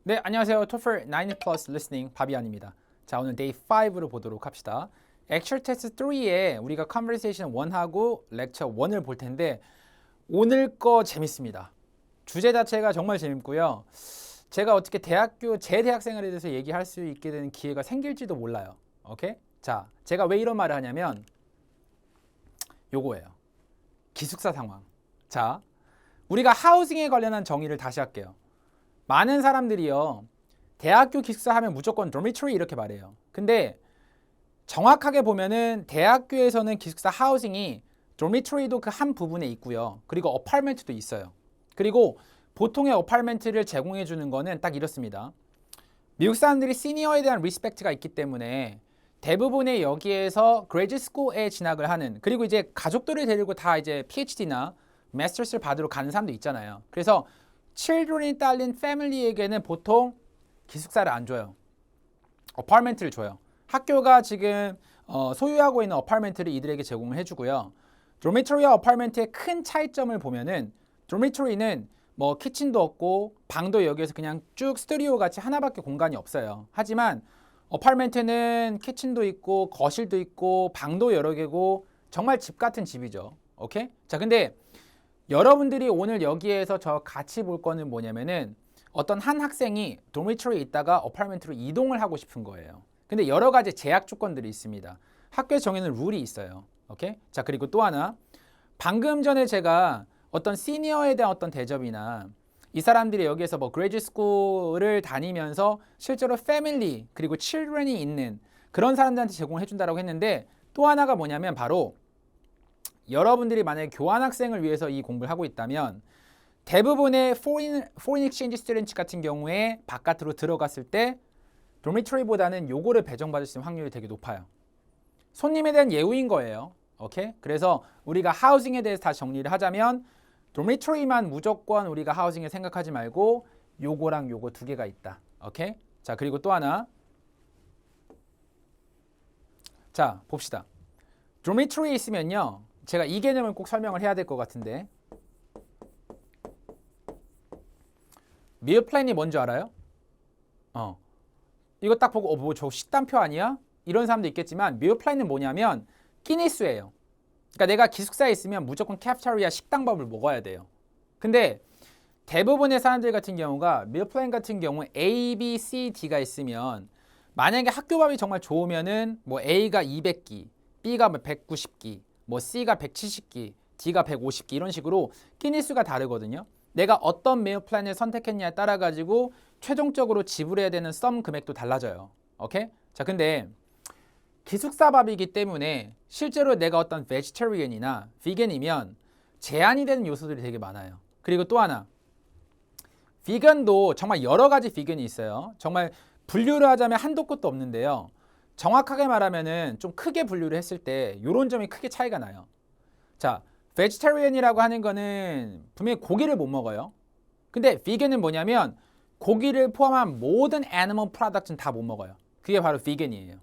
네, 안녕하세요. TOEFL 9 플러스 리스닝 바비안입니다. 자, 오늘 데이 5로 보도록 합시다. 액츄얼 테스트 3에 우리가 컨버세이션 1하고 렉처 1을 볼 텐데 오늘 거 재밌습니다. 주제 자체가 정말 재밌고요. 제가 어떻게 제 대학생활에 대해서 얘기할 수 있게 되는 기회가 생길지도 몰라요. 오케이? 자, 제가 왜 이런 말을 하냐면 요거예요. 기숙사 상황. 자, 우리가 하우징에 관련한 정의를 다시 할게요. 많은 사람들이요, 대학교 기숙사 하면 무조건 dormitory 이렇게 말해요. 근데 정확하게 보면은 대학교에서는 기숙사 하우징이 dormitory도 그 한 부분에 있고요. 그리고 어파트먼트도 있어요. 그리고 보통의 어파트먼트를 제공해 주는 거는 딱 이렇습니다. 미국 사람들이 시니어에 대한 리스펙트가 있기 때문에 대부분의 여기에서 그레이드 스쿨에 진학을 하는, 그리고 이제 가족들을 데리고 다 이제 PhD나 마스터스를 받으러 가는 사람도 있잖아요. 그래서 children이 딸린 패밀리에게는 보통 기숙사를 안 줘요. 어파트먼트를 줘요. 학교가 지금 소유하고 있는 어파트먼트를 이들에게 제공을 해주고요. dormitory와 어파트먼트의 큰 차이점을 보면은 dormitory는 뭐 키친도 없고 방도 여기에서 그냥 쭉 스튜디오 같이 하나밖에 공간이 없어요. 하지만 어파트먼트는 키친도 있고 거실도 있고 방도 여러 개고 정말 집 같은 집이죠. 오케이? 자, 근데 여러분들이 오늘 여기에서 저 같이 볼 거는 뭐냐면은 어떤 한 학생이 도미토리에 있다가 어파트먼트로 이동을 하고 싶은 거예요. 근데 여러 가지 제약 조건들이 있습니다. 학교에 정해놓은 룰이 있어요. 오케이? 자, 그리고 또 하나, 방금 전에 제가 어떤 시니어에 대한 어떤 대접이나 이 사람들이 여기에서 뭐 그레이드 스쿨을 다니면서 실제로 패밀리 그리고 칠드런이 있는 그런 사람들한테 제공을 해준다고 했는데, 또 하나가 뭐냐면 바로 여러분들이 만약에 교환학생을 위해서 이 공부를 하고 있다면 대부분의 foreign exchange students 같은 경우에 바깥으로 들어갔을 때 dormitory보다는 요거를 배정받을 수 있는 확률이 되게 높아요. 손님에 대한 예우인 거예요. 오케이? 그래서 우리가 하우징에 대해서 다시 정리를 하자면 dormitory만 무조건 우리가 하우징에 생각하지 말고 요거랑 요거 두 개가 있다. 오케이? 자, 그리고 또 하나. 자, 봅시다. dormitory에 있으면요, 제가 이 개념을 꼭 설명을 해야 될 것 같은데, meal plan이 뭔지 알아요? 이거 딱 보고 뭐 저 식단표 아니야? 이런 사람도 있겠지만 meal plan은 뭐냐면 끼니 수예요. 그러니까 내가 기숙사에 있으면 무조건 카페테리아 식당밥을 먹어야 돼요. 근데 대부분의 사람들 같은 경우가 meal plan 같은 경우에 A, B, C, D가 있으면 만약에 학교밥이 정말 좋으면은 뭐 A가 200끼, B가 190끼, 뭐 C가 170끼, D가 150끼 이런 식으로 끼니 수가 다르거든요. 내가 어떤 메일 플랜을 선택했냐에 따라 가지고 최종적으로 지불해야 되는 썸 금액도 달라져요. 오케이? 자, 근데 기숙사 밥이기 때문에 실제로 내가 어떤 베지테리언이나 비건이면 제한이 되는 요소들이 되게 많아요. 그리고 또 하나, 비건도 정말 여러 가지 비건이 있어요. 정말 분류를 하자면 한도 끝도 없는데요. 정확하게 말하면은 좀 크게 분류를 했을 때 이런 점이 크게 차이가 나요. 자, 베지테리언이라고 하는 거는 분명히 고기를 못 먹어요. 근데 비건은 뭐냐면 고기를 포함한 모든 애니멀 프로덕트는 다 못 먹어요. 그게 바로 비건이에요.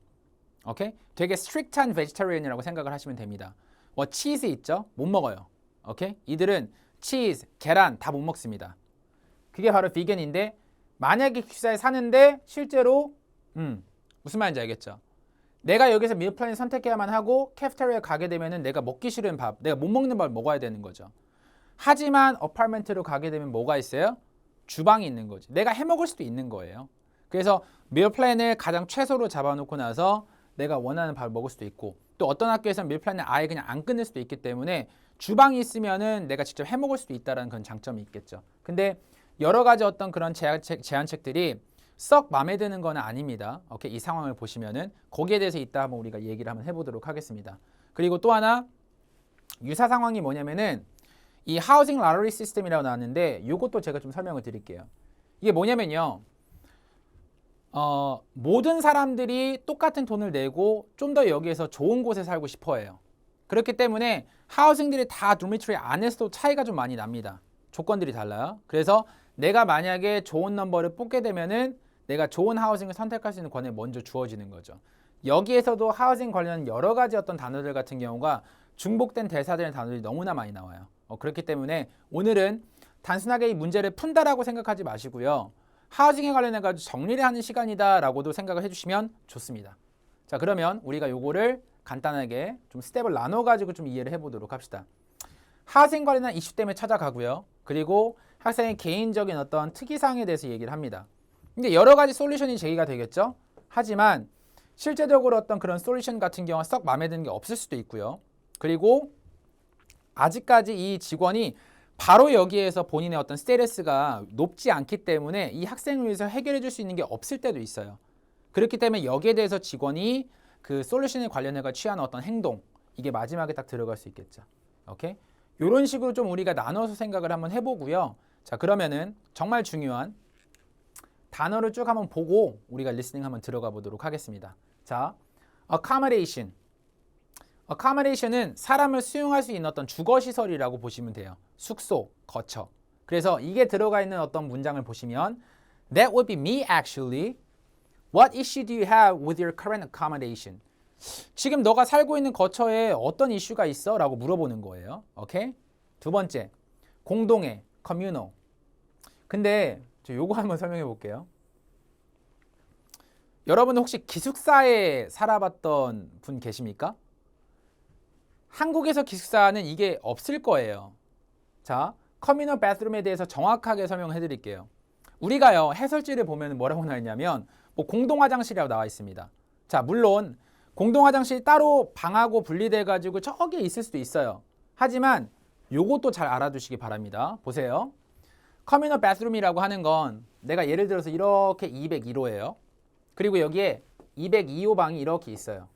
오케이? 되게 스트릭트한 베지테리언이라고 생각을 하시면 됩니다. 뭐 치즈 있죠? 못 먹어요. 오케이? 이들은 치즈, 계란 다 못 먹습니다. 그게 바로 비건인데, 만약에 기숙사에 사는데 실제로 무슨 말인지 알겠죠? 내가 여기서 밀 플랜을 선택해야만 하고 카페테리아에 가게 되면은 내가 먹기 싫은 밥, 내가 못 먹는 밥을 먹어야 되는 거죠. 하지만 어파트먼트로 가게 되면 뭐가 있어요? 주방이 있는 거지. 내가 해 먹을 수도 있는 거예요. 그래서 밀 플랜을 가장 최소로 잡아놓고 나서 내가 원하는 밥을 먹을 수도 있고, 또 어떤 학교에서는 밀 플랜을 아예 그냥 안 끊을 수도 있기 때문에 주방이 있으면은 내가 직접 해 먹을 수도 있다는 그런 장점이 있겠죠. 근데 여러 가지 어떤 그런 제한책들이 썩 마음에 드는 건 아닙니다. 오케이, 이 상황을 보시면은 거기에 대해서 이따 한번 우리가 얘기를 한번 해보도록 하겠습니다. 그리고 또 하나 유사 상황이 뭐냐면은 이 하우징 라러리 시스템이라고 나왔는데 이것도 제가 좀 설명을 드릴게요. 이게 뭐냐면요, 모든 사람들이 똑같은 돈을 내고 좀 더 여기에서 좋은 곳에 살고 싶어해요. 그렇기 때문에 하우징들이 다 dormitory 안에서도 차이가 좀 많이 납니다. 조건들이 달라요. 그래서 내가 만약에 좋은 넘버를 뽑게 되면은 내가 좋은 하우징을 선택할 수 있는 권한이 먼저 주어지는 거죠. 여기에서도 하우징 관련 여러 가지 어떤 단어들 같은 경우가 중복된 대사들의 단어들이 너무나 많이 나와요. 그렇기 때문에 오늘은 단순하게 이 문제를 푼다라고 생각하지 마시고요. 하우징에 관련해가지고 정리를 하는 시간이다라고도 생각을 해주시면 좋습니다. 자, 그러면 우리가 요거를 간단하게 좀 스텝을 나눠가지고 좀 이해를 해보도록 합시다. 하우징 관련한 이슈 때문에 찾아가고요. 그리고 학생의 개인적인 어떤 특이사항에 대해서 얘기를 합니다. 근데 여러 가지 솔루션이 제기가 되겠죠. 하지만 실제적으로 어떤 그런 솔루션 같은 경우는 썩 마음에 드는 게 없을 수도 있고요. 그리고 아직까지 이 직원이 바로 여기에서 본인의 어떤 스테이터스가 높지 않기 때문에 이 학생을 위해서 해결해 줄 수 있는 게 없을 때도 있어요. 그렇기 때문에 여기에 대해서 직원이 그 솔루션에 관련해서 취하는 어떤 행동, 이게 마지막에 딱 들어갈 수 있겠죠. 오케이? 이런 식으로 좀 우리가 나눠서 생각을 한번 해보고요. 자, 그러면은 정말 중요한 단어를 쭉 한번 보고 우리가 리스닝 한번 들어가 보도록 하겠습니다. 자, accommodation. accommodation은 사람을 수용할 수 있는 어떤 주거시설이라고 보시면 돼요. 숙소, 거처. 그래서 이게 들어가 있는 어떤 문장을 보시면 That would be me actually. What issue do you have with your current accommodation? 지금 너가 살고 있는 거처에 어떤 이슈가 있어? 라고 물어보는 거예요. 오케이? 두 번째, 공동의, communal. 근데 저 요거 한번 설명해 볼게요. 여러분 혹시 기숙사에 살아봤던 분 계십니까? 한국에서 기숙사는 이게 없을 거예요. 자, 커뮤널 바스룸에 대해서 정확하게 설명해 드릴게요. 우리가요, 해설지를 보면 뭐라고 나와 있냐면 뭐 공동 화장실이라고 나와 있습니다. 자, 물론 공동 화장실이 따로 방하고 분리돼 가지고 저기에 있을 수도 있어요. 하지만 요것도 잘 알아두시기 바랍니다. 보세요. 커뮤널 바스룸이라고 하는 건 내가 예를 들어서 이렇게 201호예요. 그리고 여기에 202호 방이 이렇게 있어요.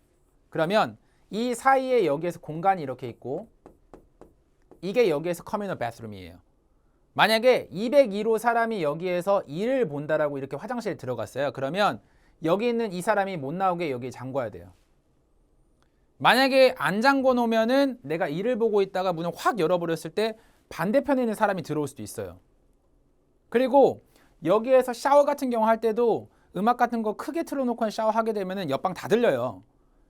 그러면 이 사이에 여기에서 공간이 이렇게 있고 이게 여기에서 커뮤널 바스룸이에요. 만약에 201호 사람이 여기에서 일을 본다라고 이렇게 화장실에 들어갔어요. 그러면 여기 있는 이 사람이 못 나오게 여기에 잠궈야 돼요. 만약에 안 잠궈 놓으면은 내가 일을 보고 있다가 문을 확 열어버렸을 때 반대편에 있는 사람이 들어올 수도 있어요. 그리고 여기에서 샤워 같은 경우 할 때도 음악 같은 거 크게 틀어놓고 샤워하게 되면은 옆방 다 들려요.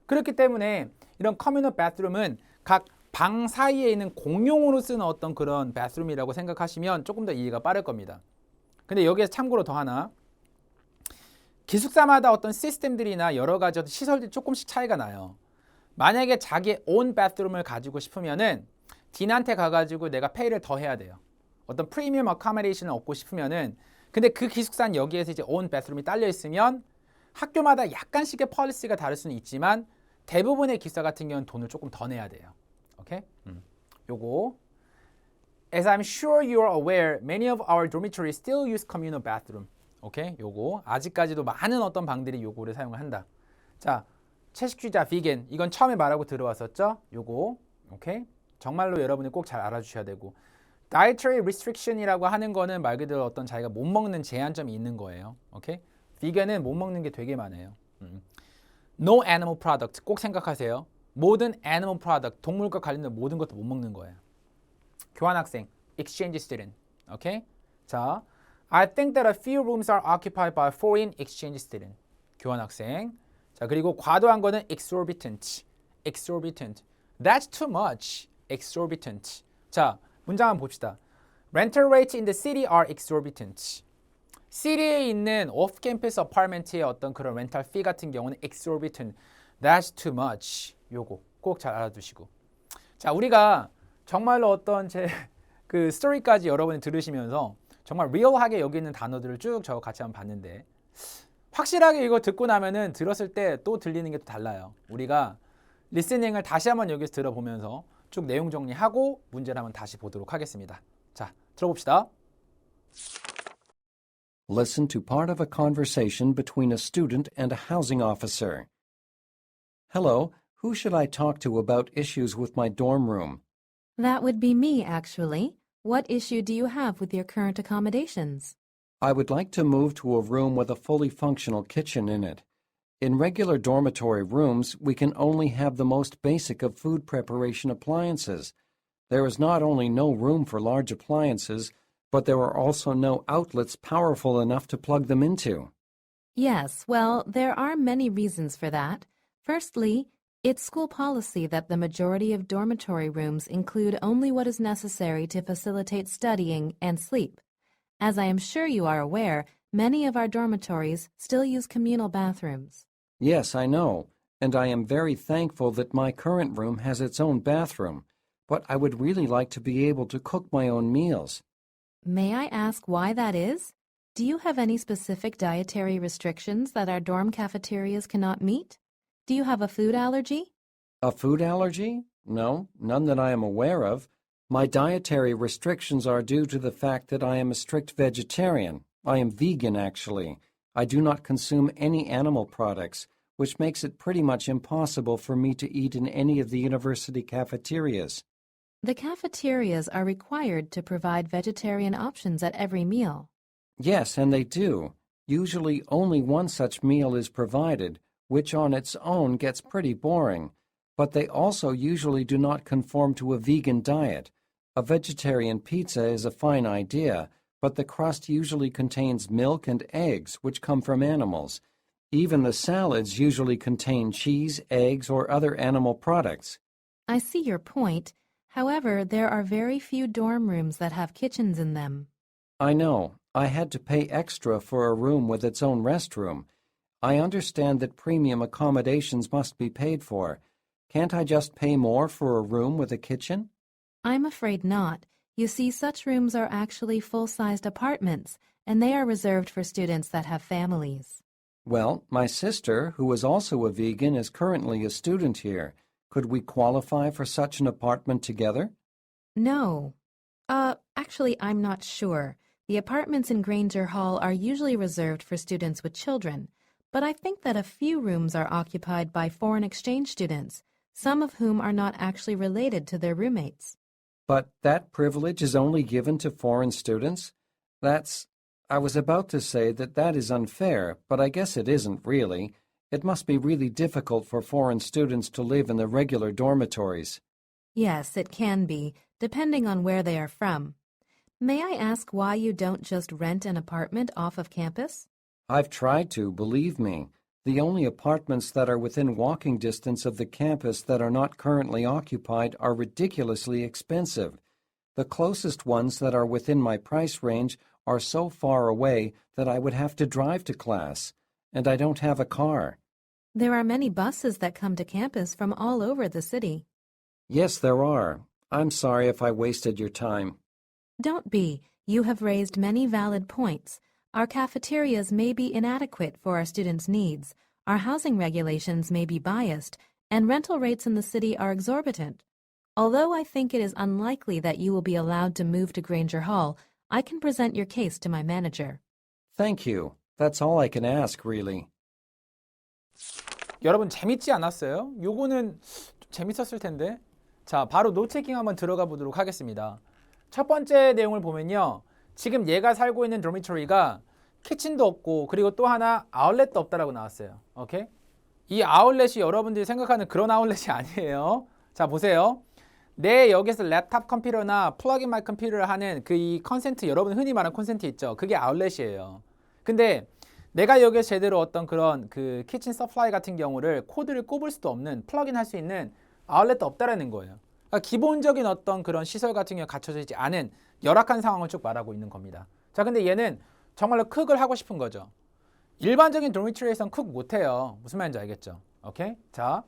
그렇기 때문에 이런 커뮤널 바스룸은 각 방 사이에 있는 공용으로 쓰는 어떤 그런 바스룸이라고 생각하시면 조금 더 이해가 빠를 겁니다. 근데 여기에서 참고로 더 하나, 기숙사마다 어떤 시스템들이나 여러 가지 시설들이 조금씩 차이가 나요. 만약에 자기의 온 바스룸을 가지고 싶으면은 딘한테 가가지고 내가 페이를 더 해야 돼요. 어떤 프리미엄 어카모데이션을 얻고 싶으면은, 근데 그 기숙사는 여기에서 이제 온 바스룸이 딸려 있으면 학교마다 약간씩의 폴리시가 다를 수는 있지만 대부분의 기숙사 같은 경우는 돈을 조금 더 내야 돼요. 오케이? 요거. As I'm sure you are aware, many of our dormitories still use communal bathroom. 오케이? 요거. 아직까지도 많은 어떤 방들이 요거를 사용을 한다. 자, 채식주의자, 비건. 이건 처음에 말하고 들어왔었죠? 요거. 오케이? 정말로 여러분이 꼭 잘 알아주셔야 되고. Dietary restriction이라고 하는 거는 말 그대로 어떤 자기가 못 먹는 제한점이 있는 거예요. 오케이? 비건은 못 먹는 게 되게 많아요. No animal product. 꼭 생각하세요. 모든 animal product, 동물과 관련된 모든 것도 못 먹는 거예요. 교환학생, exchange student. 오케이? 자, I think that a few rooms are occupied by foreign exchange student. 교환학생. 자, 그리고 과도한 거는 exorbitant. exorbitant. That's too much. exorbitant. 자, 문장 한번 봅시다. Rental rates in the city are exorbitant. 시리에 있는 오프-캠퍼스 어파트먼트의 어떤 그런 렌탈 피 같은 경우는 exorbitant. That's too much. 요거 꼭 잘 알아두시고. 자, 우리가 정말로 어떤 제 그 스토리까지 여러분이 들으시면서 정말 리얼하게 여기 있는 단어들을 쭉 저 같이 한번 봤는데 확실하게 이거 듣고 나면은 들었을 때 또 들리는 게 또 달라요. 우리가 리스닝을 다시 한번 여기서 들어보면서 쭉 내용 정리하고 문제를 한번 다시 보도록 하겠습니다. 자, 들어봅시다. Listen to part of a conversation between a student and a housing officer. Hello, who should I talk to about issues with my dorm room? That would be me, actually. What issue do you have with your current accommodations? I would like to move to a room with a fully functional kitchen in it. In regular dormitory rooms, we can only have the most basic of food preparation appliances. There is not only no room for large appliances, but there are also no outlets powerful enough to plug them into. Yes, well, there are many reasons for that. Firstly, it's school policy that the majority of dormitory rooms include only what is necessary to facilitate studying and sleep. As I am sure you are aware, many of our dormitories still use communal bathrooms. Yes, I know, and I am very thankful that my current room has its own bathroom, but I would really like to be able to cook my own meals. May I ask why that is? Do you have any specific dietary restrictions that our dorm cafeterias cannot meet? Do you have a food allergy? A food allergy? No, none that I am aware of. My dietary restrictions are due to the fact that I am a strict vegetarian. I am vegan, actually. I do not consume any animal products, which makes it pretty much impossible for me to eat in any of the university cafeterias. The cafeterias are required to provide vegetarian options at every meal. Yes, and they do. Usually only one such meal is provided, which on its own gets pretty boring. But they also usually do not conform to a vegan diet. A vegetarian pizza is a fine idea, but the crust usually contains milk and eggs, which come from animals. Even the salads usually contain cheese, eggs, or other animal products. I see your point. However, there are very few dorm rooms that have kitchens in them. I know. I had to pay extra for a room with its own restroom. I understand that premium accommodations must be paid for. Can't I just pay more for a room with a kitchen? I'm afraid not. You see, such rooms are actually full-sized apartments, and they are reserved for students that have families. Well, my sister, who is also a vegan, is currently a student here. Could we qualify for such an apartment together? No. Actually, I'm not sure. The apartments in Granger Hall are usually reserved for students with children, but I think that a few rooms are occupied by foreign exchange students, some of whom are not actually related to their roommates. But that privilege is only given to foreign students? I was about to say that that is unfair, but I guess it isn't really. It must be really difficult for foreign students to live in the regular dormitories. Yes, it can be, depending on where they are from. May I ask why you don't just rent an apartment off of campus? I've tried to, believe me. The only apartments that are within walking distance of the campus that are not currently occupied are ridiculously expensive. The closest ones that are within my price range are so far away that I would have to drive to class, and I don't have a car. There are many buses that come to campus from all over the city. Yes, there are. I'm sorry if I wasted your time. Don't be. You have raised many valid points. Our cafeterias may be inadequate for our students' needs, our housing regulations may be biased, and rental rates in the city are exorbitant. Although I think it is unlikely that you will be allowed to move to Granger Hall, I can present your case to my manager. Thank you. That's all I can ask, really. 여러분 재밌지 않았어요? 요거는 좀 재밌었을 텐데. 자, 바로 노체킹 한번 들어가 보도록 하겠습니다. 첫 번째 내용을 보면요. 지금 얘가 살고 있는 도미토리가 키친도 없고 그리고 또 하나 아울렛도 없다라고 나왔어요. 오케이? 이 아울렛이 여러분들이 생각하는 그런 아울렛이 아니에요. 자, 보세요. 내 여기서 랩탑 컴퓨터나 플러그인 마이 컴퓨터를 하는 그 이 컨센트, 여러분 흔히 말하는 콘센트 있죠. 그게 아울렛이에요. 근데 내가 여기에 제대로 어떤 그런 그 키친 서플라이 같은 경우를 코드를 꼽을 수도 없는 플러그인 할 수 있는 아울렛도 없다라는 거예요. 그러니까 기본적인 어떤 그런 시설 같은 경우에 갖춰져 있지 않은 열악한 상황을 쭉 말하고 있는 겁니다. 자, 근데 얘는 정말로 쿡을 하고 싶은 거죠. 일반적인 도미토리에서는 쿡 못해요. 무슨 말인지 알겠죠? 오케이? 자,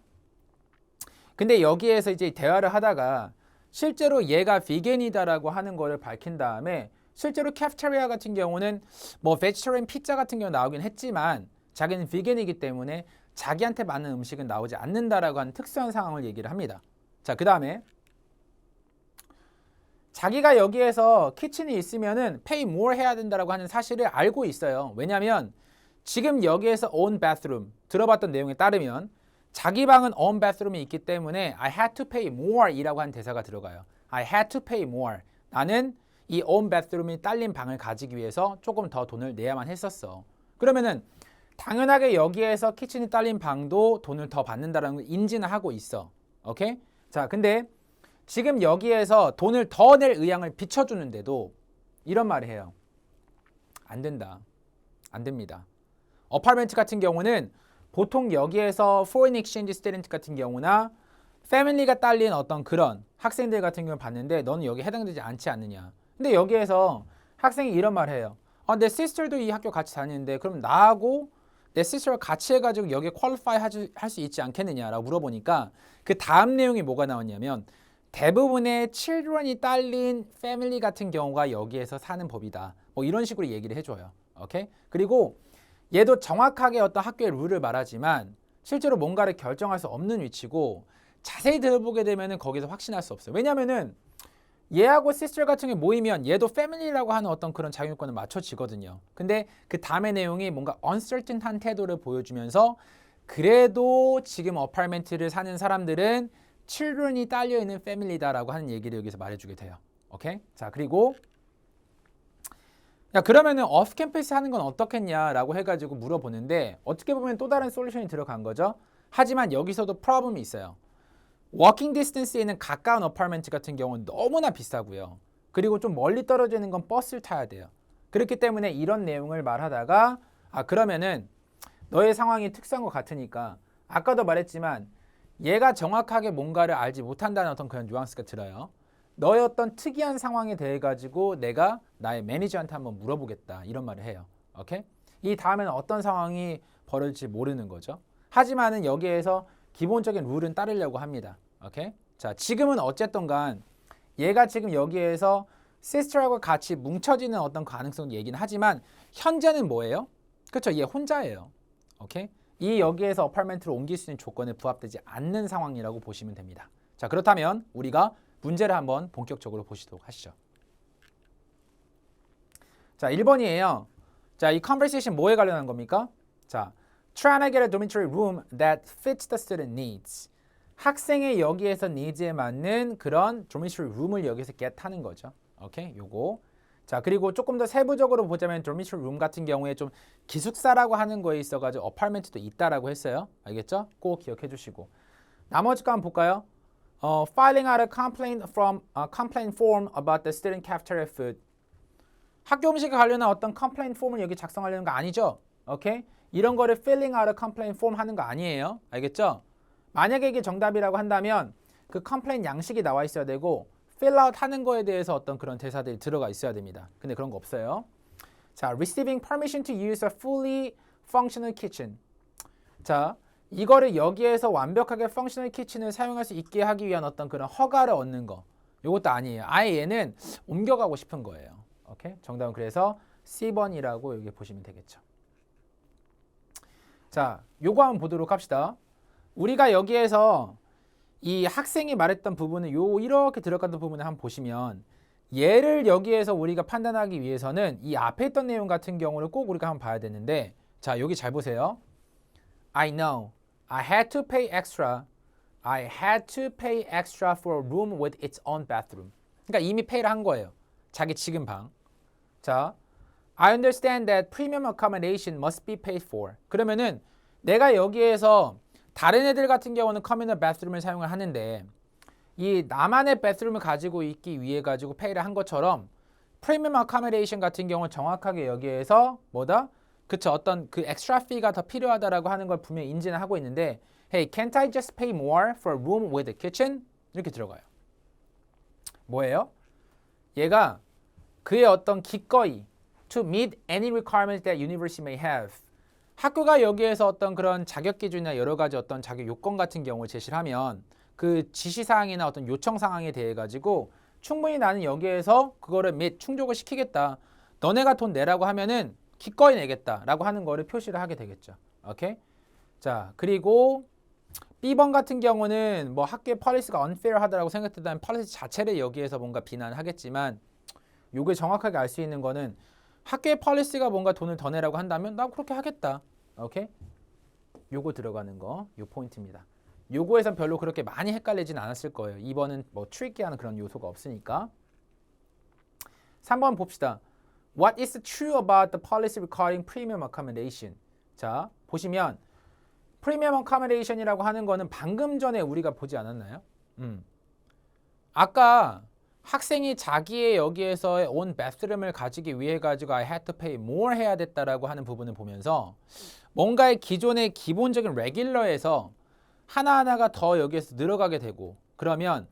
근데 여기에서 이제 대화를 하다가 실제로 얘가 비겐이다라고 하는 거를 밝힌 다음에 실제로 캐프테리아 같은 경우는 뭐 베지터리안 피자 같은 경우 나오긴 했지만 자기는 비겐이기 때문에 자기한테 맞는 음식은 나오지 않는다라고 하는 특수한 상황을 얘기를 합니다. 자, 그 다음에 자기가 여기에서 키친이 있으면은 pay more 해야 된다라고 하는 사실을 알고 있어요. 왜냐하면 지금 여기에서 own bathroom 들어봤던 내용에 따르면 자기 방은 own bathroom이 있기 때문에 I had to pay more 이라고 하는 대사가 들어가요. I had to pay more. 나는 이 own bathroom이 딸린 방을 가지기 위해서 조금 더 돈을 내야만 했었어. 그러면은 당연하게 여기에서 키친이 딸린 방도 돈을 더 받는다라는 걸 인지는 하고 있어. 오케이? 자, 근데 지금 여기에서 돈을 더 낼 의향을 비춰주는데도 이런 말을 해요. 안 된다. 안 됩니다. 어파트먼트 같은 경우는 보통 여기에서 foreign exchange student 같은 경우나 패밀리가 딸린 어떤 그런 학생들 같은 경우를 봤는데 너는 여기 해당되지 않지 않느냐. 근데 여기에서 학생이 이런 말을 해요. 내 sister도 이 학교 같이 다니는데 그럼 나하고 내 sister가 같이 해가지고 여기에 qualify 할 수 있지 않겠느냐라고 물어보니까 그 다음 내용이 뭐가 나왔냐면 대부분의 children이 딸린 family 같은 경우가 여기에서 사는 법이다. 뭐 이런 식으로 얘기를 해줘요. 오케이? 그리고 얘도 정확하게 어떤 학교의 룰을 말하지만 실제로 뭔가를 결정할 수 없는 위치고 자세히 들어보게 되면은 거기서 확신할 수 없어요. 왜냐면은 얘하고 sister 같은 게 모이면 얘도 family라고 하는 어떤 그런 자기용권을 맞춰지거든요. 근데 그 다음의 내용이 뭔가 uncertain한 태도를 보여주면서 그래도 지금 어파트먼트를 사는 사람들은 children이 딸려있는 family다라고 하는 얘기를 여기서 말해주게 돼요. 오케이? 자, 그리고 야, 그러면은 off campus 하는 건 어떻겠냐라고 해가지고 물어보는데 어떻게 보면 또 다른 솔루션이 들어간 거죠. 하지만 여기서도 프로블럼이 있어요. 워킹 디스턴스에 있는 가까운 어파트먼트 같은 경우는 너무나 비싸고요. 그리고 좀 멀리 떨어져 있는 건 버스를 타야 돼요. 그렇기 때문에 이런 내용을 말하다가 그러면은 너의 상황이 특수한 것 같으니까 아까도 말했지만 얘가 정확하게 뭔가를 알지 못한다는 어떤 그런 뉘앙스가 들어요. 너의 어떤 특이한 상황에 대해 가지고 내가 나의 매니저한테 한번 물어보겠다 이런 말을 해요. 오케이? 이 다음에는 어떤 상황이 벌어질지 모르는 거죠. 하지만은 여기에서 기본적인 룰은 따르려고 합니다. 오케이? 자, 지금은 어쨌든 간 얘가 지금 여기에서 시스터하고 같이 뭉쳐지는 어떤 가능성을 얘기는 하지만 현재는 뭐예요? 그렇죠? 얘 혼자예요. 오케이? 이 여기에서 어파트먼트로 옮길 수 있는 조건에 부합되지 않는 상황이라고 보시면 됩니다. 자, 그렇다면 우리가 문제를 한번 본격적으로 보시도록 하시죠. 자, 1번이에요. 자, 이 conversation 뭐에 관련한 겁니까? 자, trying to get a dormitory room that fits the student needs. 학생의 여기에서 needs에 맞는 그런 dormitory room을 여기서 get 하는 거죠. 오케이? 요거. 자, 그리고 조금 더 세부적으로 보자면 dormitory room 같은 경우에 좀 기숙사라고 하는 거에 있어가지고 어파트먼트도 있다라고 했어요. 알겠죠? 꼭 기억해 주시고. 나머지 거 한번 볼까요? Filing out a complaint from a complaint form about the student cafeteria food. 학교 음식에 관련한 어떤 complaint form을 여기 작성하려는 거 아니죠? 오케이? 이런 거를 filling out a complaint form 하는 거 아니에요. 알겠죠? 만약에 이게 정답이라고 한다면 그 complaint 양식이 나와 있어야 되고 fill out 하는 거에 대해서 어떤 그런 대사들이 들어가 있어야 됩니다. 근데 그런 거 없어요. 자, receiving permission to use a fully functional kitchen. 자, 이거를 여기에서 완벽하게 functional kitchen을 사용할 수 있게 하기 위한 어떤 그런 허가를 얻는 거. 이것도 아니에요. 아예 얘는 옮겨가고 싶은 거예요. 오케이? 정답은 그래서 C번이라고 여기 보시면 되겠죠. 자, 요거 한번 보도록 합시다. 우리가 여기에서 이 학생이 말했던 부분은 이렇게 들어갔던 부분을 한번 보시면 얘를 여기에서 우리가 판단하기 위해서는 이 앞에 있던 내용 같은 경우를 꼭 우리가 한번 봐야 되는데 자, 여기 잘 보세요. I know. I had to pay extra. I had to pay extra for a room with its own bathroom. 그러니까 이미 페이를 한 거예요. 자기 지금 방. 자, I understand that premium accommodation must be paid for. 그러면은 내가 여기에서 다른 애들 같은 경우는 커뮤널 바스룸을 사용을 하는데 이 나만의 바스룸을 가지고 있기 위해 가지고 페이를 한 것처럼 프리미엄 어카모데이션 같은 경우는 정확하게 여기에서 뭐다? 그쵸, 어떤 그 엑스트라 피가 더 필요하다라고 하는 걸 분명히 인지는 하고 있는데 Hey, can't I just pay more for a room with a kitchen? 이렇게 들어가요. 뭐예요? 얘가 그의 어떤 기꺼이 to meet any requirements that university may have. 학교가 여기에서 어떤 그런 자격 기준이나 여러 가지 어떤 자격 요건 같은 경우를 제시를 하면 그 지시사항이나 어떤 요청 사항에 대해 가지고 충분히 나는 여기에서 그거를 충족을 시키겠다. 너네가 돈 내라고 하면은 기꺼이 내겠다라고 하는 거를 표시를 하게 되겠죠. 오케이? 자, 그리고 B번 같은 경우는 뭐 학교의 폴리시가 unfair하다라고 생각된다면 폴리시 자체를 여기에서 뭔가 비난하겠지만 요게 정확하게 알 수 있는 거는 학교의 폴리시가 뭔가 돈을 더 내라고 한다면 나 그렇게 하겠다. 오케이? 요거 들어가는 거, 요 포인트입니다. 요거에선 별로 그렇게 많이 헷갈리진 않았을 거예요. 2번은 뭐 트리키하는 그런 요소가 없으니까. 3번 봅시다. What is true about the policy regarding premium accommodation? 자, 보시면 프리미엄 어카모데이션이라고 하는 거는 방금 전에 우리가 보지 않았나요? 아까 학생이 자기의 여기에서의 온 bathroom을 가지기 위해 가지고 I had to pay more 해야 됐다라고 하는 부분을 보면서 뭔가의 기존의 기본적인 레귤러에서 하나하나가 더 여기에서 늘어가게 되고 그러면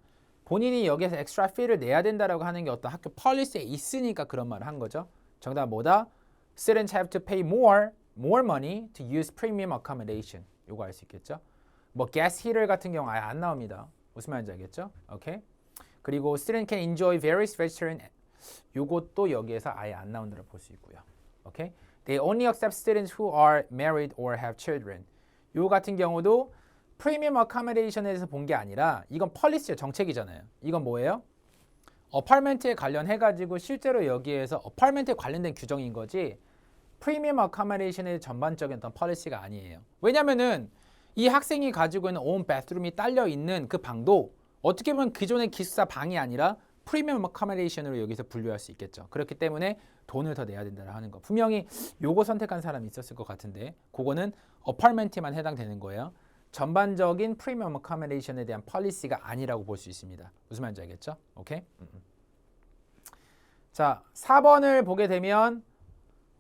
본인이 여기에서 엑스트라 피를 내야 된다라고 하는 게 어떤 학교 폴리시에 있으니까 그런 말을 한 거죠. 정답 뭐다? students have to pay more money to use premium accommodation. 요거 알 수 있겠죠? 뭐 gas heater 같은 경우 아예 안 나옵니다. 무슨 말인지 알겠죠? 오케이. 그리고 student can enjoy various restaurant. 요것도 여기에서 아예 안 나온다고 볼 수 있고요. 오케이. They only accept students who are married or have children. 요 같은 경우도 프리미엄 어카모데이션에서 본 게 아니라 이건 펄리시의 정책이잖아요. 이건 뭐예요? 어파트먼트에 관련해가지고 실제로 여기에서 어파트먼트에 관련된 규정인 거지 프리미엄 어카모데이션의 전반적인 어떤 펄리시가 아니에요. 왜냐면은 이 학생이 가지고 있는 온 바스룸이 딸려 있는 그 방도 어떻게 보면 기존의 기숙사 방이 아니라 프리미엄 어카모데이션으로 여기서 분류할 수 있겠죠. 그렇기 때문에 돈을 더 내야 된다고 하는 거. 분명히 요거 선택한 사람이 있었을 것 같은데 그거는 어파트먼트에만 해당되는 거예요. 전반적인 프리미엄 어카모데이션에 대한 펄리시가 아니라고 볼 수 있습니다. 무슨 말인지 알겠죠? 오케이? 자, 4번을 보게 되면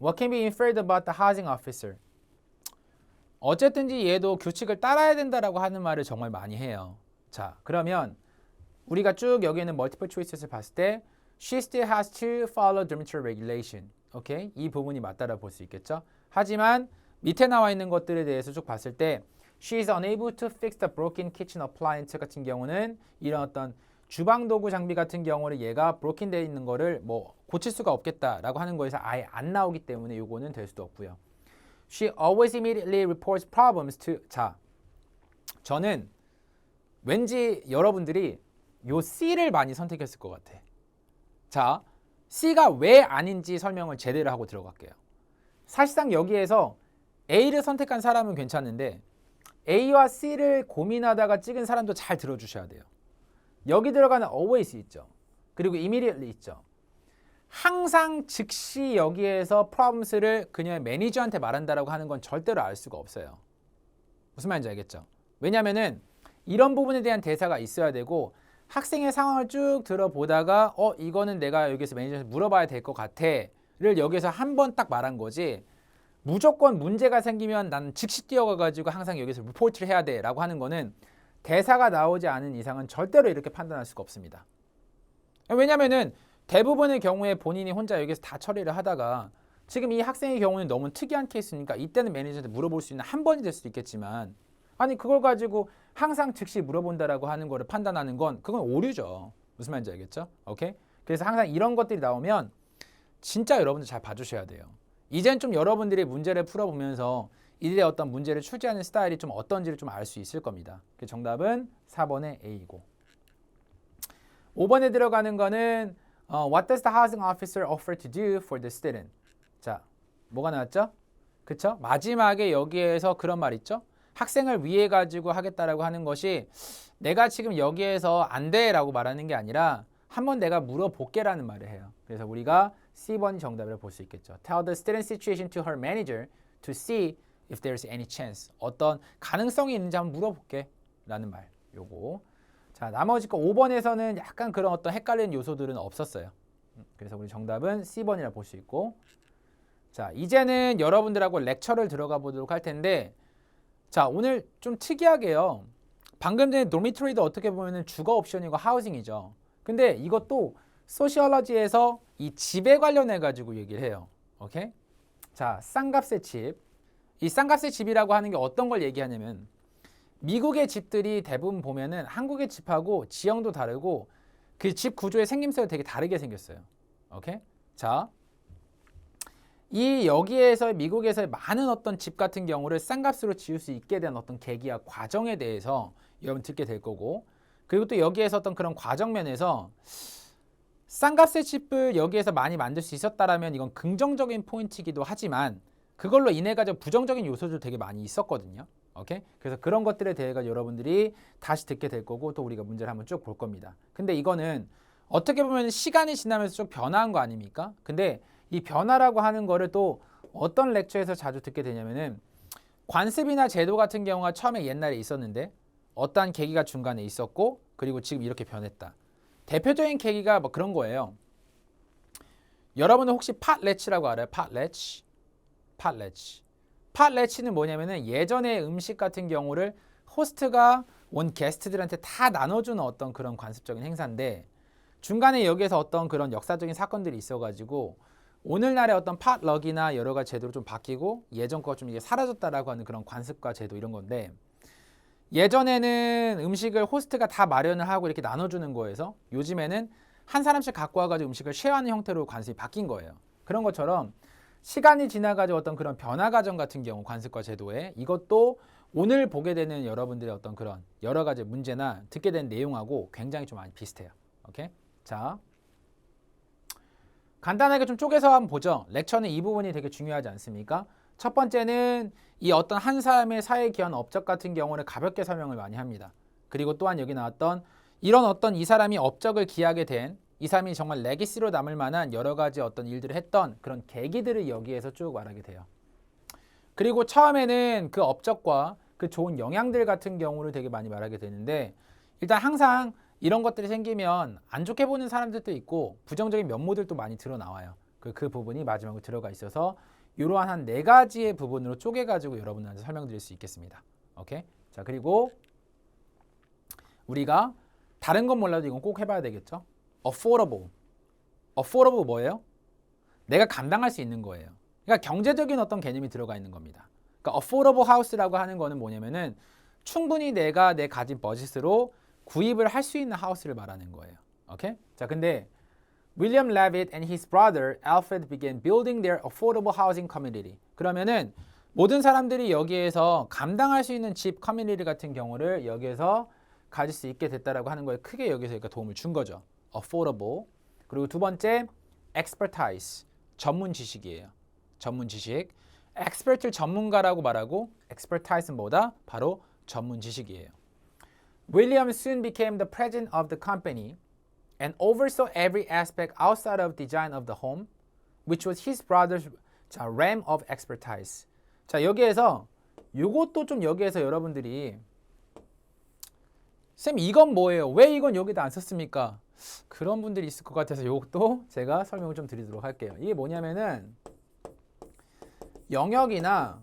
What can be inferred about the housing officer? 어쨌든지 얘도 규칙을 따라야 된다라고 하는 말을 정말 많이 해요. 자, 그러면 우리가 쭉 여기 있는 multiple choices를 봤을 때 She still has to follow dormitory regulation. 오케이? 이 부분이 맞다라고 볼 수 있겠죠? 하지만 밑에 나와 있는 것들에 대해서 쭉 봤을 때 She is unable to fix the broken kitchen appliance 같은 경우는 이런 어떤 주방 도구 장비 같은 경우를 얘가 broken 되어 있는 거를 뭐 고칠 수가 없겠다라고 하는 거에서 아예 안 나오기 때문에 요거는 될 수도 없고요. She always immediately reports problems to. 자, 저는 왠지 여러분들이 요 C를 많이 선택했을 것 같아. 자, C가 왜 아닌지 설명을 제대로 하고 들어갈게요. 사실상 여기에서 A를 선택한 사람은 괜찮은데 A와 C를 고민하다가 찍은 사람도 잘 들어주셔야 돼요. 여기 들어가는 always 있죠. 그리고 immediately 있죠. 항상 즉시 여기에서 problems를 그녀의 매니저한테 말한다라고 하는 건 절대로 알 수가 없어요. 무슨 말인지 알겠죠? 왜냐면은 이런 부분에 대한 대사가 있어야 되고 학생의 상황을 쭉 들어보다가 이거는 내가 여기서 매니저한테 물어봐야 될 것 같아를 여기서 한 번 딱 말한 거지 무조건 문제가 생기면 나는 즉시 뛰어가가지고 항상 여기서 리포트를 해야 돼 라고 하는 거는 대사가 나오지 않은 이상은 절대로 이렇게 판단할 수가 없습니다. 왜냐면은 대부분의 경우에 본인이 혼자 여기서 다 처리를 하다가 지금 이 학생의 경우는 너무 특이한 케이스니까 이때는 매니저한테 물어볼 수 있는 한 번이 될 수도 있겠지만 아니 그걸 가지고 항상 즉시 물어본다라고 하는 거를 판단하는 건 그건 오류죠. 무슨 말인지 알겠죠? 오케이? 그래서 항상 이런 것들이 나오면 진짜 여러분들 잘 봐주셔야 돼요. 이젠 좀 여러분들이 문제를 풀어보면서 이들의 어떤 문제를 출제하는 스타일이 좀 어떤지를 좀 알 수 있을 겁니다. 그 정답은 4번의 A이고 5번에 들어가는 거는 What does the housing officer offer to do for the student? 자, 뭐가 나왔죠? 그쵸? 마지막에 여기에서 그런 말 있죠? 학생을 위해 가지고 하겠다라고 하는 것이 내가 지금 여기에서 안 돼라고 말하는 게 아니라 한번 내가 물어볼게라는 말을 해요. 그래서 우리가 C번이 정답을 볼 수 있겠죠. Tell the student situation to her manager to see if there's any chance. 어떤 가능성이 있는지 한번 물어볼게 라는 말. 요거. 자, 나머지 거 5번에서는 약간 그런 어떤 헷갈리는 요소들은 없었어요. 그래서 우리 정답은 C번이라 볼 수 있고 자, 이제는 여러분들하고 렉처를 들어가 보도록 할 텐데 자, 오늘 좀 특이하게요. 방금 전에 도미토리도 어떻게 보면 주거 옵션이고 하우징이죠. 근데 이것도 소시올러지에서 이 집에 관련해 가지고 얘기를 해요. 오케이? 자, 쌍값의 집. 이 쌍값의 집이라고 하는 게 어떤 걸 얘기하냐면 미국의 집들이 대부분 보면은 한국의 집하고 지형도 다르고 그 집 구조의 생김새도 되게 다르게 생겼어요. 오케이? 자, 이 여기에서 미국에서의 많은 어떤 집 같은 경우를 싼값으로 지을 수 있게 된 어떤 계기와 과정에 대해서 여러분 듣게 될 거고 그리고 또 여기에서 어떤 그런 과정 면에서 싼값의 집을 여기에서 많이 만들 수 있었다라면 이건 긍정적인 포인트이기도 하지만 그걸로 인해 가지고 부정적인 요소도 되게 많이 있었거든요. 오케이? 그래서 그런 것들에 대해 가지고 여러분들이 다시 듣게 될 거고 또 우리가 문제를 한번 쭉 볼 겁니다. 근데 이거는 어떻게 보면 시간이 지나면서 좀 변화한 거 아닙니까? 근데 이 변화라고 하는 거를 또 어떤 렉처에서 자주 듣게 되냐면은 관습이나 제도 같은 경우가 처음에 옛날에 있었는데 어떠한 계기가 중간에 있었고 그리고 지금 이렇게 변했다. 대표적인 계기가 뭐 그런 거예요. 여러분은 혹시 팟레치라고 알아요? 팟레치. 팟레치는 뭐냐면은 예전에 음식 같은 경우를 호스트가 온 게스트들한테 다 나눠주는 어떤 그런 관습적인 행사인데 중간에 여기에서 어떤 그런 역사적인 사건들이 있어가지고 오늘날의 어떤 팟럭이나 여러 가지 제도로 좀 바뀌고 예전 거가 좀 이게 사라졌다라고 하는 그런 관습과 제도 이런 건데 예전에는 음식을 호스트가 다 마련을 하고 이렇게 나눠주는 거에서 요즘에는 한 사람씩 갖고 와가지고 음식을 쉐어하는 형태로 관습이 바뀐 거예요. 그런 것처럼 시간이 지나가지고 어떤 그런 변화 과정 같은 경우 관습과 제도에 이것도 오늘 보게 되는 여러분들의 어떤 그런 여러 가지 문제나 듣게 된 내용하고 굉장히 좀 많이 비슷해요. 오케이? 자, 간단하게 좀 쪼개서 한번 보죠. 렉처는 이 부분이 되게 중요하지 않습니까? 첫 번째는 이 어떤 한 사람의 사회에 기여한 업적 같은 경우는 가볍게 설명을 많이 합니다. 그리고 또한 여기 나왔던 이런 어떤 이 사람이 업적을 기하게 된 이 사람이 정말 레기시로 남을 만한 여러 가지 어떤 일들을 했던 그런 계기들을 여기에서 쭉 말하게 돼요. 그리고 처음에는 그 업적과 그 좋은 영향들 같은 경우를 되게 많이 말하게 되는데 일단 항상 이런 것들이 생기면 안 좋게 보는 사람들도 있고 부정적인 면모들도 많이 드러나와요. 그 부분이 마지막으로 들어가 있어서 이러한 한 4가지의 부분으로 쪼개가지고 여러분들한테 설명드릴 수 있겠습니다. 오케이? 자, 그리고 우리가 다른 건 몰라도 이건 꼭 해봐야 되겠죠? affordable. affordable 뭐예요? 내가 감당할 수 있는 거예요. 그러니까 경제적인 어떤 개념이 들어가 있는 겁니다. 그러니까 affordable house라고 하는 거는 뭐냐면은 충분히 내가 내 가진 버짓으로 구입을 할 수 있는 하우스를 말하는 거예요. 오케이? 자, 근데 William Levitt and his brother Alfred began building their affordable housing community. 그러면은 모든 사람들이 여기에서 감당할 수 있는 집 커뮤니티 같은 경우를 여기에서 가질 수 있게 됐다라고 하는 거에 크게 여기서 도움을 준 거죠. affordable. 그리고 두 번째 expertise. 전문 지식이에요. 전문 지식. expert를 전문가라고 말하고 expertise는 뭐다? 바로 전문 지식이에요. William soon became the president of the company and oversaw every aspect outside of design of the home, which was his brother's realm of expertise. 자, 여기에서 이것도 좀 여기에서 여러분들이 쌤 이건 뭐예요? 왜 이건 여기다 안 썼습니까? 그런 분들이 있을 것 같아서 이것도 제가 설명을 좀 드리도록 할게요. 이게 뭐냐면은 영역이나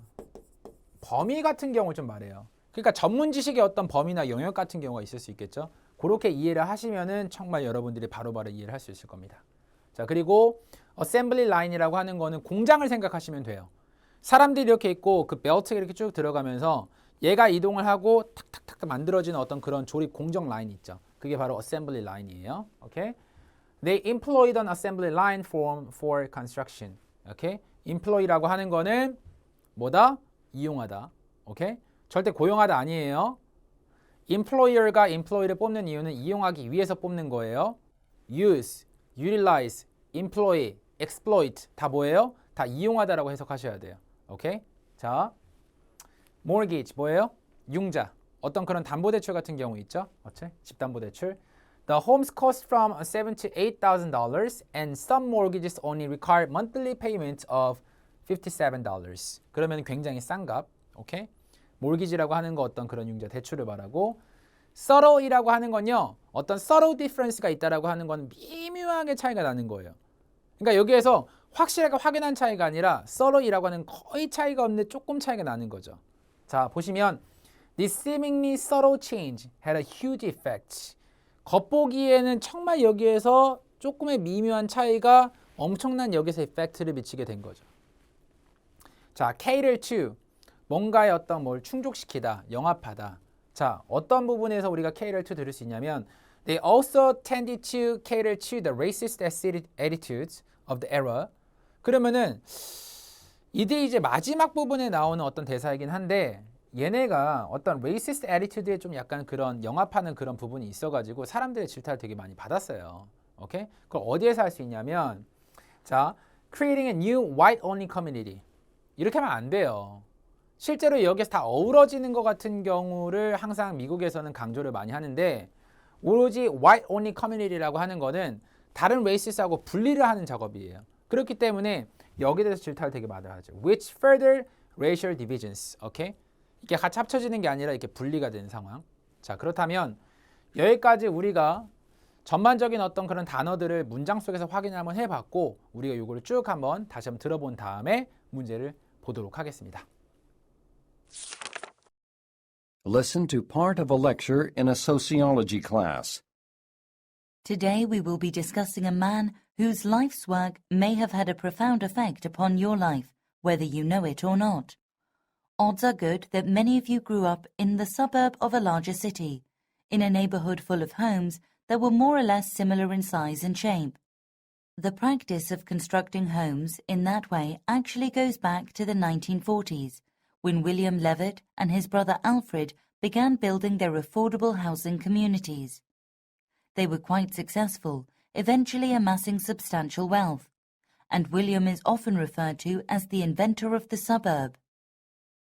범위 같은 경우를 좀 말해요. 그러니까 전문 지식의 어떤 범위나 영역 같은 경우가 있을 수 있겠죠. 그렇게 이해를 하시면은 정말 여러분들이 바로바로 이해를 할 수 있을 겁니다. 자, 그리고 assembly line이라고 하는 거는 공장을 생각하시면 돼요. 사람들이 이렇게 있고 그 벨트가 이렇게 쭉 들어가면서 얘가 이동을 하고 탁탁탁 만들어지는 어떤 그런 조립 공정 라인이 있죠. 그게 바로 assembly line이에요. 오케이? They employed an assembly line for construction. 오케이? employ라고 하는 거는 뭐다? 이용하다. 오케이? 절대 고용하다 아니에요. employer가 employee를 뽑는 이유는 이용하기 위해서 뽑는 거예요. use, utilize, employ, exploit 다 뭐예요? 다 이용하다라고 해석하셔야 돼요. 오케이? 자, mortgage 뭐예요? 융자. 어떤 그런 담보대출 같은 경우 있죠? 집담보대출. The homes cost from $7,000 to $8,000 and some mortgages only require monthly payment of $57. 그러면 굉장히 싼 값. 오케이? 몰기지라고 하는 거 어떤 그런 융자 대출을 말하고 subtle이라고 하는 건요. 어떤 subtle difference가 있다라고 하는 건 미묘하게 차이가 나는 거예요. 그러니까 여기에서 확실하게 확연한 차이가 아니라 subtle이라고 하는 거의 차이가 없는데 조금 차이가 나는 거죠. 자, 보시면 This seemingly subtle change had a huge effect. 겉보기에는 정말 여기에서 조금의 미묘한 차이가 엄청난 여기서 이펙트를 미치게 된 거죠. 자, cater to 뭔가의 어떤 뭘 충족시키다, 영합하다. 자, 어떤 부분에서 우리가 cater to 들을 수 있냐면 They also tended to cater to the racist attitudes of the era. 그러면은 이게 이제 마지막 부분에 나오는 어떤 대사이긴 한데 얘네가 어떤 racist attitude에 좀 약간 그런 영합하는 그런 부분이 있어가지고 사람들의 질타를 되게 많이 받았어요. 오케이? 그걸 어디에서 할 수 있냐면 자, creating a new white-only community. 이렇게 하면 안 돼요. 실제로 여기서 다 어우러지는 것 같은 경우를 항상 미국에서는 강조를 많이 하는데 오로지 white-only community라고 하는 거는 다른 races하고 분리를 하는 작업이에요. 그렇기 때문에 여기에 대해서 질타를 되게 많이 하죠. Which further racial divisions. 오케이? 이게 같이 합쳐지는 게 아니라 이렇게 분리가 되는 상황. 자, 그렇다면 여기까지 우리가 전반적인 어떤 그런 단어들을 문장 속에서 확인을 한번 해봤고 우리가 이거를 쭉 한번 다시 한번 들어본 다음에 문제를 보도록 하겠습니다. Listen to part of a lecture in a sociology class. Today we will be discussing a man whose life's work may have had a profound effect upon your life, whether you know it or not. Odds are good that many of you grew up in the suburb of a larger city, in a neighborhood full of homes that were more or less similar in size and shape. The practice of constructing homes in that way actually goes back to the 1940s, when William Levitt and his brother Alfred began building their affordable housing communities. They were quite successful, eventually amassing substantial wealth, and William is often referred to as the inventor of the suburb.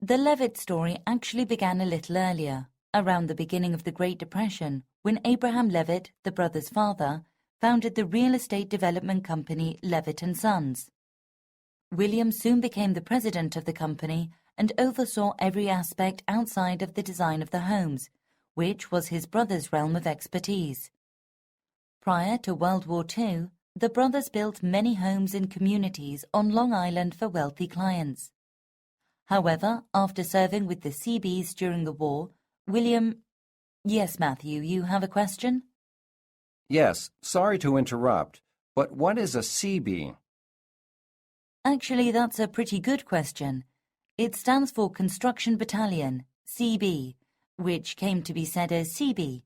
The Levitt story actually began a little earlier, around the beginning of the Great Depression, when Abraham Levitt, the brothers' father, founded the real estate development company Levitt & Sons. William soon became the president of the company and oversaw every aspect outside of the design of the homes, which was his brother's realm of expertise. Prior to World War II, the brothers built many homes in communities on Long Island for wealthy clients. However, after serving with the Seabees during the war, William... Yes, Matthew, you have a question? Yes, sorry to interrupt, but what is a CB? Actually, that's a pretty good question. It stands for Construction Battalion, CB, which came to be said as CB.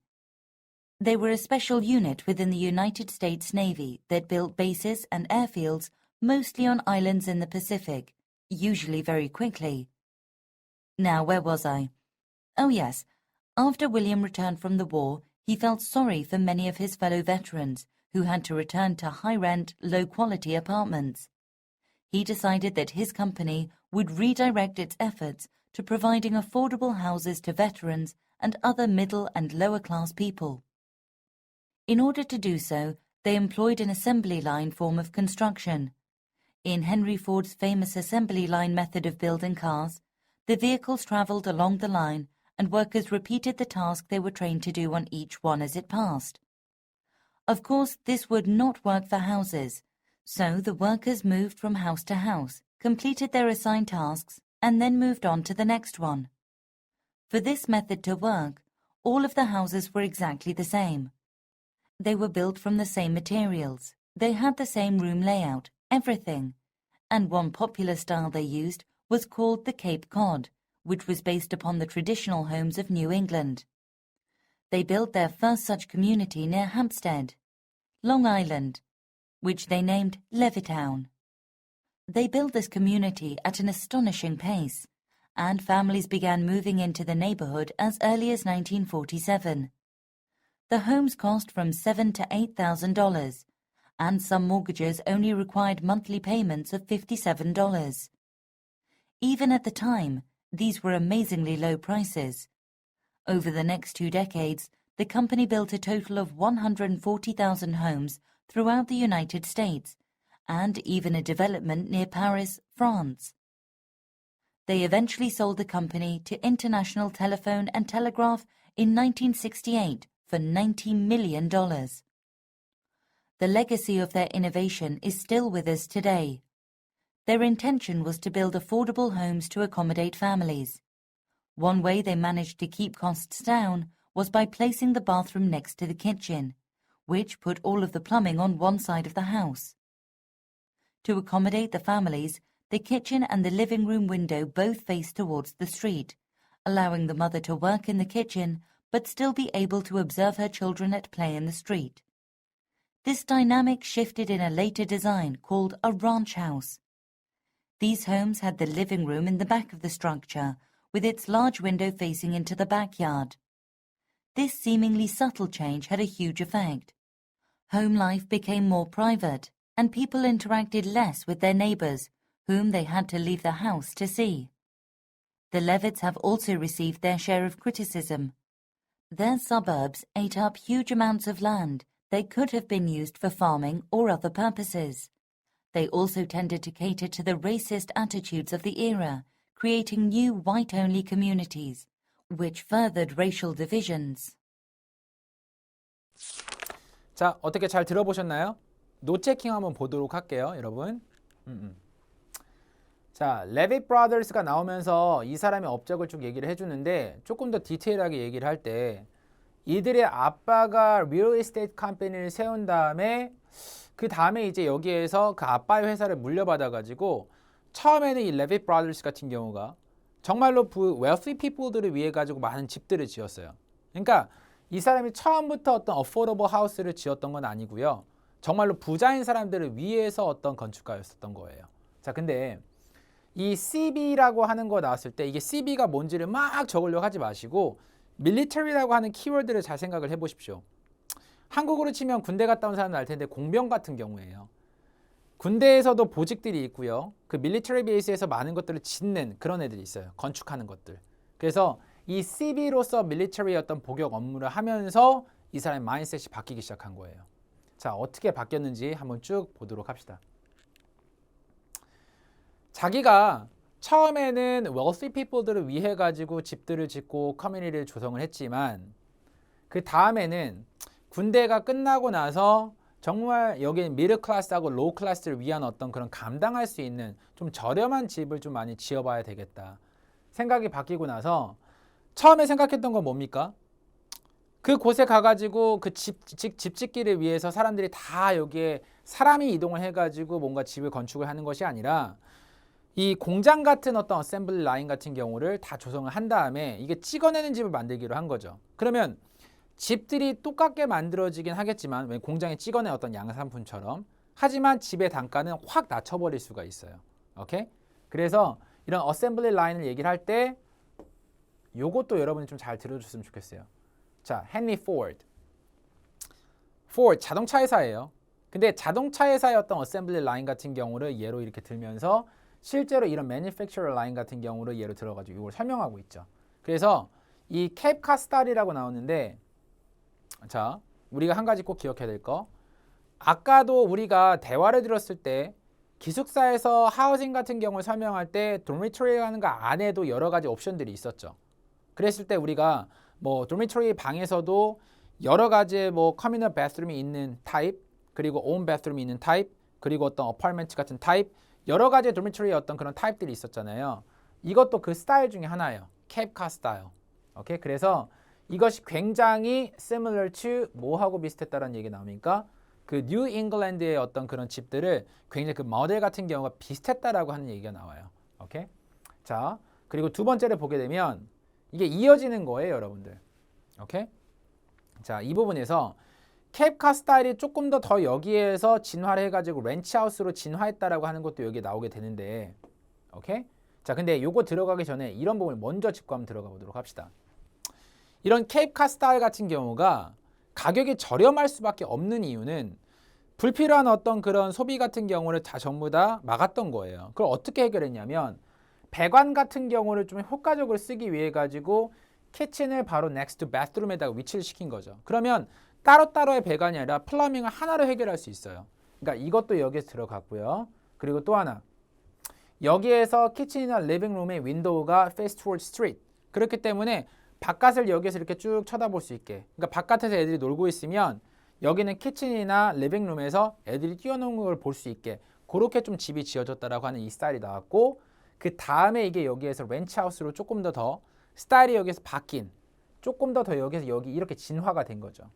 They were a special unit within the United States Navy that built bases and airfields mostly on islands in the Pacific, usually very quickly. Now, where was I? Oh yes, after William returned from the war, he felt sorry for many of his fellow veterans who had to return to high-rent, low-quality apartments. He decided that his company would redirect its efforts to providing affordable houses to veterans and other middle and lower-class people. In order to do so, they employed an assembly line form of construction. In Henry Ford's famous assembly line method of building cars, the vehicles traveled along the line and workers repeated the task they were trained to do on each one as it passed. Of course, this would not work for houses, so the workers moved from house to house, completed their assigned tasks, and then moved on to the next one. For this method to work, all of the houses were exactly the same. They were built from the same materials, they had the same room layout, everything, and one popular style they used was called the Cape Cod, which was based upon the traditional homes of New England. They built their first such community near Hampstead, Long Island, which they named Levittown. They built this community at an astonishing pace, and families began moving into the neighborhood as early as 1947. The homes cost from $7,000 to $8,000, and some mortgages only required monthly payments of $57. Even at the time, these were amazingly low prices. Over the next 2 decades, the company built a total of 140,000 homes throughout the United States, and even a development near Paris, France. They eventually sold the company to International Telephone and Telegraph in 1968 for $90 million. The legacy of their innovation is still with us today. Their intention was to build affordable homes to accommodate families. One way they managed to keep costs down was by placing the bathroom next to the kitchen, which put all of the plumbing on one side of the house. To accommodate the families, the kitchen and the living room window both faced towards the street, allowing the mother to work in the kitchen but still be able to observe her children at play in the street. This dynamic shifted in a later design called a ranch house. These homes had the living room in the back of the structure, with its large window facing into the backyard. This seemingly subtle change had a huge effect. Home life became more private, and people interacted less with their neighbors, whom they had to leave the house to see. The Levitts have also received their share of criticism. Their suburbs ate up huge amounts of land that could have been used for farming or other purposes. They also tended to cater to the racist attitudes of the era, creating new white-only communities, which furthered racial divisions. 자, 어떻게 잘 들어보셨나요? 노체킹 한번 보도록 할게요, 여러분. 자, 레빗 브라더스가 나오면서 이 사람의 업적을 쭉 얘기를 해주는데 조금 더 디테일하게 얘기를 할 때 이들의 아빠가 리얼 에스테이트 컴퍼니를 세운 다음에 그 다음에 이제 여기에서 그 아빠의 회사를 물려받아가지고 처음에는 이 레빗 브라더스 같은 경우가 정말로 wealthy people들을 위해 가지고 많은 집들을 지었어요. 그러니까 이 사람이 처음부터 어떤 affordable house를 지었던 건 아니고요. 정말로 부자인 사람들을 위해서 어떤 건축가였었던 거예요. 자, 근데 이 CB라고 하는 거 나왔을 때 이게 CB가 뭔지를 막 적으려고 하지 마시고 military라고 하는 키워드를 잘 생각을 해보십시오. 한국으로 치면 군대 갔다 온 사람은 알 텐데 공병 같은 경우에요. 군대에서도 보직들이 있고요. 그 밀리터리 베이스에서 많은 것들을 짓는 그런 애들이 있어요. 건축하는 것들. 그래서 이 CB로서 밀리터리의 어떤 복역 업무를 하면서 이 사람의 마인드셋이 바뀌기 시작한 거예요. 자, 어떻게 바뀌었는지 한번 쭉 보도록 합시다. 자기가 처음에는 wealthy people들을 위해 가지고 집들을 짓고 커뮤니티를 조성을 했지만 그 다음에는 군대가 끝나고 나서 정말 여기는 미들 클래스하고 로우 클래스를 위한 어떤 그런 감당할 수 있는 좀 저렴한 집을 좀 많이 지어봐야 되겠다 생각이 바뀌고 나서 처음에 생각했던 건 뭡니까? 그 곳에 가가지고 그 집 짓기를 위해서 사람들이 다 여기에 사람이 이동을 해가지고 뭔가 집을 건축을 하는 것이 아니라 이 공장 같은 어떤 어셈블리 라인 같은 경우를 다 조성을 한 다음에 이게 찍어내는 집을 만들기로 한 거죠. 그러면 집들이 똑같게 만들어지긴 하겠지만 왜 공장에 찍어낸 어떤 양산품처럼 하지만 집의 단가는 확 낮춰버릴 수가 있어요. 오케이? 그래서 이런 어셈블리 라인을 얘기를 할 때 요것도 여러분이 좀 잘 들어줬으면 좋겠어요. 자, 헨리 포드. 포드 자동차 회사예요. 근데 자동차 회사의 어떤 어셈블리 라인 같은 경우를 예로 이렇게 들면서 실제로 이런 매니팩처러 라인 같은 경우를 예로 들어가지고 이걸 설명하고 있죠. 그래서 이 캡 카스탈이라고 나오는데 자, 우리가 한 가지 꼭 기억해야 될 거. 아까도 우리가 대화를 들었을 때 기숙사에서 하우징 같은 경우를 설명할 때 도미토리라는 거 안에도 여러 가지 옵션들이 있었죠. 그랬을 때 우리가 뭐 도미토리 방에서도 여러 가지의 뭐 커뮤널 바스룸이 있는 타입, 그리고 온 바스룸이 있는 타입, 그리고 어떤 어파트먼트 같은 타입, 여러 가지의 도미토리의 어떤 그런 타입들이 있었잖아요. 이것도 그 스타일 중에 하나예요. 캡카 스타일. 오케이? 그래서 이것이 굉장히 similar to 뭐하고 비슷했다라는 얘기 나오니까 그 뉴 잉글랜드의 어떤 그런 집들을 굉장히 그 모델 같은 경우가 비슷했다라고 하는 얘기가 나와요. 오케이? 자, 그리고 두 번째를 보게 되면 이게 이어지는 거예요, 여러분들. 오케이? 자, 이 부분에서 캡카 스타일이 조금 더 여기에서 진화를 해가지고 렌치하우스로 진화했다라고 하는 것도 여기에 나오게 되는데, 오케이? 자, 근데 요거 들어가기 전에 이런 부분을 먼저 짚고 한번 들어가 보도록 합시다. 이런 캡카 스타일 같은 경우가 가격이 저렴할 수밖에 없는 이유는 불필요한 어떤 그런 소비 같은 경우를 다 전부 다 막았던 거예요. 그걸 어떻게 해결했냐면 배관 같은 경우를 좀 효과적으로 쓰기 위해 가지고 키친을 바로 next to bathroom에다가 위치를 시킨 거죠. 그러면 따로따로의 배관이 아니라 플러밍을 하나로 해결할 수 있어요. 그러니까 이것도 여기에 들어갔고요. 그리고 또 하나, 여기에서 키친이나 리빙룸의 윈도우가 face toward street. 그렇기 때문에 바깥을 여기에서 이렇게 쭉 쳐다볼 수 있게. 그러니까 바깥에서 애들이 놀고 있으면 여기는 키친이나 리빙룸에서 애들이 뛰어노는 걸 볼 수 있게 그렇게 좀 집이 지어졌다라고 하는 이 스타일이 나왔고, 그 다음에 이게 여기에서 렌치하우스로 조금 더 스타일이 여기서 바뀐, 조금 더 여기서 여기 이렇게 진화가 된 거죠.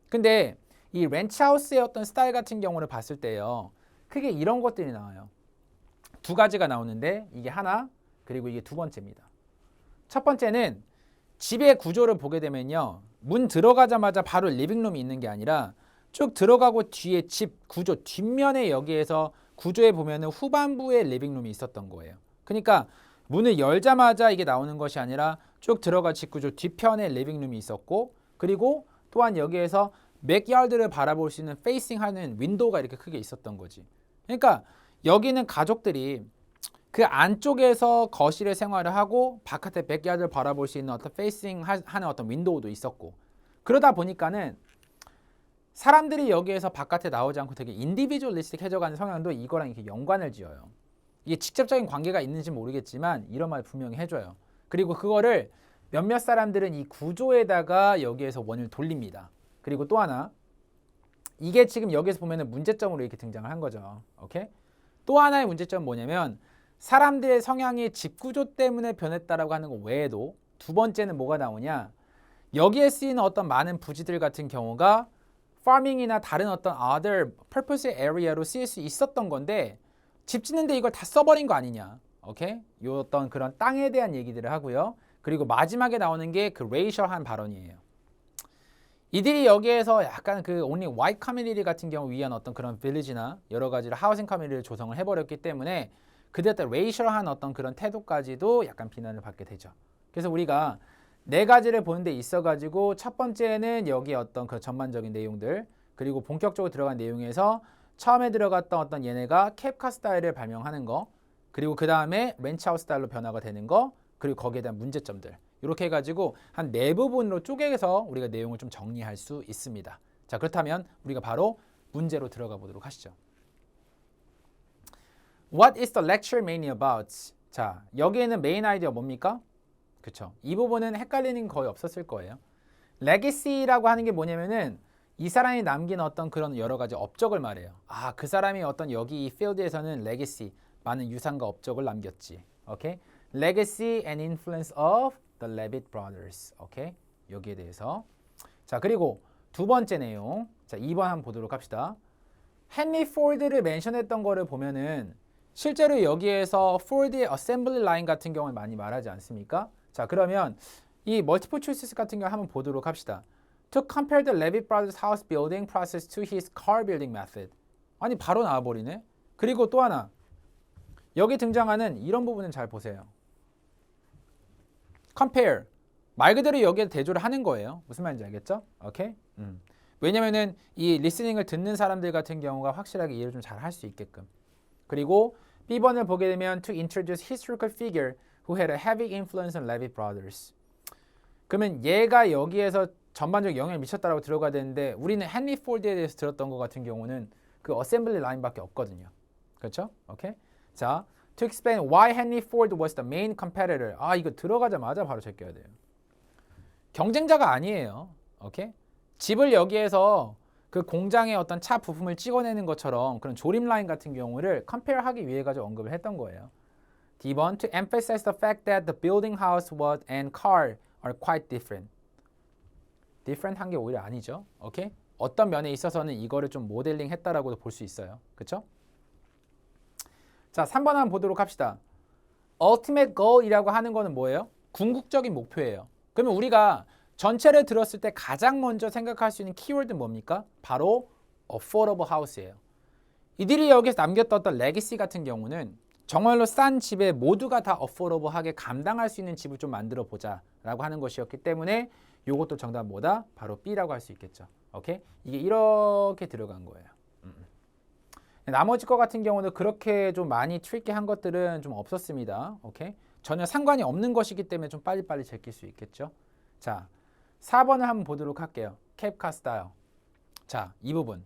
근데 이 렌치하우스의 어떤 스타일 같은 경우를 봤을 때요, 크게 이런 것들이 나와요. 두 가지가 나오는데 이게 하나, 그리고 이게 두 번째입니다. 첫 번째는 집의 구조를 보게 되면요, 문 들어가자마자 바로 리빙룸이 있는 게 아니라 쭉 들어가고 뒤에 집 구조 뒷면에 여기에서 구조에 보면은 후반부에 리빙룸이 있었던 거예요. 그러니까 문을 열자마자 이게 나오는 것이 아니라 쭉 들어가 집 구조 뒤편에 리빙룸이 있었고, 그리고 또한 여기에서 맥야드를 바라볼 수 있는 페이싱하는 윈도우가 이렇게 크게 있었던 거지. 그러니까 여기는 가족들이 그 안쪽에서 거실에 생활을 하고 바깥에 백야드를 바라볼 수 있는 어떤 페이싱하는 어떤 윈도우도 있었고, 그러다 보니까는 사람들이 여기에서 바깥에 나오지 않고 되게 인디비주얼리스틱 해져가는 성향도 이거랑 이렇게 연관을 지어요. 이게 직접적인 관계가 있는지 모르겠지만 이런 말 분명히 해줘요. 그리고 그거를 몇몇 사람들은 이 구조에다가 여기에서 원을 돌립니다. 그리고 또 하나, 이게 지금 여기에서 보면은 문제점으로 이렇게 등장을 한 거죠. 오케이? 또 하나의 문제점은 뭐냐면 사람들의 성향이 집 구조 때문에 변했다라고 하는 것 외에도 두 번째는 뭐가 나오냐, 여기에 쓰이는 어떤 많은 부지들 같은 경우가 farming이나 다른 어떤 other purpose area로 쓰일 수 있었던 건데 집 짓는데 이걸 다 써버린 거 아니냐. 오케이? 요 어떤 그런 땅에 대한 얘기들을 하고요. 그리고 마지막에 나오는 게 그 racial한 발언이에요. 이들이 여기에서 약간 그 only white community 같은 경우 위한 어떤 그런 village나 여러 가지로 하우싱 커뮤니티를 조성을 해버렸기 때문에 그들의 racial한 어떤 그런 태도까지도 약간 비난을 받게 되죠. 그래서 우리가 네 가지를 보는 데 있어가지고 첫 번째는 여기 어떤 그 전반적인 내용들 그리고 본격적으로 들어간 내용에서 처음에 들어갔던 어떤 얘네가 캡카 스타일을 발명하는 거 그리고 그 다음에 렌치하우스 스타일로 변화가 되는 거 그리고 거기에 대한 문제점들 이렇게 해가지고 한 네 부분으로 쪼개서 우리가 내용을 좀 정리할 수 있습니다. 자, 그렇다면 우리가 바로 문제로 들어가 보도록 하시죠. What is the lecture mainly about? 자, 여기에는 메인 아이디어 뭡니까? 그쵸? 이 부분은 헷갈리는 거의 없었을 거예요. legacy라고 하는 게 뭐냐면은 이 사람이 남긴 어떤 그런 여러 가지 업적을 말해요. 아, 그 사람이 어떤 여기 이 필드에서는 legacy, 많은 유산과 업적을 남겼지. 오케이? Legacy and influence of the Levitt brothers. 오케이? 여기에 대해서. 자, 그리고 두 번째 내용. 자, 2번 한번 보도록 합시다. 헨리 포드를 멘션했던 거를 보면은 실제로 여기에서 포드의 어셈블리 라인 같은 경우를 많이 말하지 않습니까? 자, 그러면 이 멀티플 초이스 같은 경우 한번 보도록 합시다. To compare the Levitt brothers house building process to his car building method. 아니, 바로 나와버리네. 그리고 또 하나. 여기 등장하는 이런 부분은 잘 보세요. compare. 말 그대로 여기에 대조를 하는 거예요. 무슨 말인지 알겠죠? 오케이? 왜냐면은 이 리스닝을 듣는 사람들 같은 경우가 확실하게 이해를 좀 잘 할 수 있게끔. 그리고 B번을 보게 되면 to introduce historical figure who had a heavy influence on Levitt brothers. 그러면 얘가 여기에서 전반적 영향을 미쳤다라고 들어가야 되는데 우리는 헨리 포드에 대해서 들었던 것 같은 경우는 그 어셈블리 라인밖에 없거든요. 그렇죠? 오케이? 자, to explain why Henry Ford was the main competitor. 아, 이거 들어가자마자 바로 제껴야 돼요. 경쟁자가 아니에요. 오케이? 집을 여기에서 그 공장의 어떤 차 부품을 찍어내는 것처럼 그런 조립 라인 같은 경우를 컴페어하기 위해 가지고 언급을 했던 거예요. D번, to emphasize the fact that the building house was and car are quite different. different 한 게 오히려 아니죠. 오케이? 어떤 면에 있어서는 이거를 좀 모델링 했다라고도 볼 수 있어요. 그렇죠? 자, 3번 한번 보도록 합시다. ultimate goal이라고 하는 거는 뭐예요? 궁극적인 목표예요. 그러면 우리가 전체를 들었을 때 가장 먼저 생각할 수 있는 키워드는 뭡니까? 바로 affordable house예요. 이들이 여기서 남겼던 어떤 legacy 같은 경우는 정말로 싼 집에 모두가 다 affordable하게 감당할 수 있는 집을 좀 만들어 보자 라고 하는 것이었기 때문에 이것도 정답 뭐다? 바로 B라고 할 수 있겠죠. 오케이? 이게 이렇게 들어간 거예요. 나머지 거 같은 경우는 그렇게 좀 많이 트리키한 것들은 좀 없었습니다. 오케이? 전혀 상관이 없는 것이기 때문에 좀 빨리빨리 제낄 수 있겠죠. 자, 4번을 한번 보도록 할게요. 캡카 스타일. 자, 이 부분.